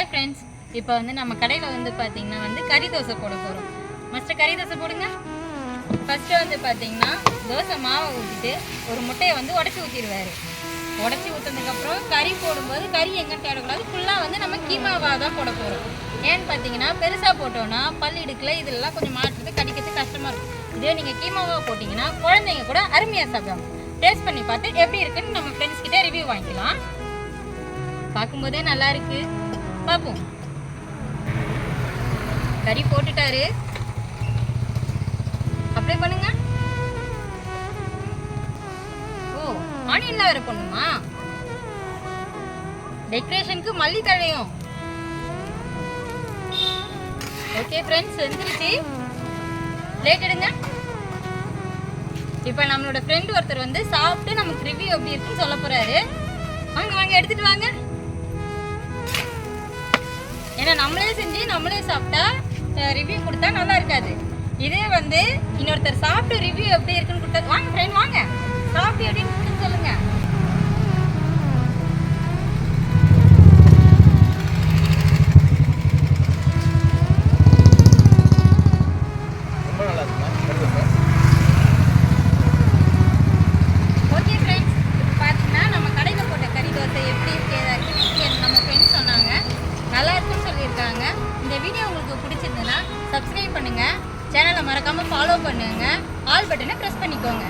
Hi friends, இப்போ வந்து நம்ம கடையில் வந்து பார்த்தீங்கன்னா வந்து கறி தோசை போட போகிறோம். மஸ்ட்டு கறி தோசை போடுங்க. ஃபஸ்ட்டு வந்து பார்த்தீங்கன்னா தோசை மாவை ஊற்றிட்டு ஒரு முட்டையை வந்து உடச்சி ஊற்றிடுவார். உடச்சி ஊற்றினதுக்கப்புறம் கறி போடும்போது கறி எங்கன்னு தேடக்கூடாது, ஃபுல்லாக வந்து நம்ம கீமாவாக தான் போட போகிறோம். ஏன்னு பார்த்தீங்கன்னா பெருசாக போட்டோன்னா பல் இடுக்கில் இதெல்லாம் கொஞ்சம் மாற்றுறது கடிக்கிறது கஷ்டமாக இருக்கும். இதே நீங்கள் கீமாவாக போட்டிங்கன்னா குழந்தைங்க கூட அருமையாக சாப்பிடுவாங்க. டேஸ்ட் பண்ணி பார்த்து எப்படி இருக்குன்னு நம்ம ஃப்ரெண்ட்ஸ் கிட்டே ரிவ்யூ வாங்கிக்கலாம். பார்க்கும்போதே நல்லா இருக்கு, பார்ப்போம். கறி போட்டுட்டாரு, அப்ளை பண்ணுங்க. ஓ, ஆனியன்லாம் வேற பண்ணுமா? டெக்கரேஷனுக்கு மல்லி தழையும். ஓகே ஃப்ரெண்ட்ஸ், வந்துருச்சு. பிளேட் எடுங்க. இப்போ நம்மளோட ஃப்ரெண்ட் ஒருத்தர் வந்து சாப்பிட்டு நமக்கு ரிவ்யூ எப்படி இருக்குன்னு சொல்ல போறாரு. வாங்க வாங்க, எடுத்துட்டு வாங்க. ஏன்னா நம்மளே செஞ்சு நம்மளே சாப்பிட்டா ரிவ்யூ கொடுத்தா நல்லா இருக்காது. இதே வந்து இன்னொருத்தர் சாப்பிட்டு ரிவ்யூ எப்படி இருக்குன்னு கொடுத்தா, வாங்க ஃப்ரெண்ட் வாங்க, சாப்பிட்டு எப்படி இருக்குன்னு சொல்லுங்க. ஓகே ஃப்ரெண்ட்ஸ், இப்போ பார்த்தீங்கன்னா நம்ம கடையில் போட்ட கறி தோசை எப்படி இருக்கு நம்ம ஃப்ரெண்ட்ஸ் சொன்னாங்க, நல்லா இருக்குன்னு சொல்லியிருக்காங்க. இந்த வீடியோ உங்களுக்கு பிடிச்சிருந்ததுன்னா சப்ஸ்கிரைப் பண்ணுங்கள், சேனலை மறக்காமல் ஃபாலோ பண்ணுங்கள், ஆல் பட்டனை ப்ரெஸ் பண்ணிக்கோங்க.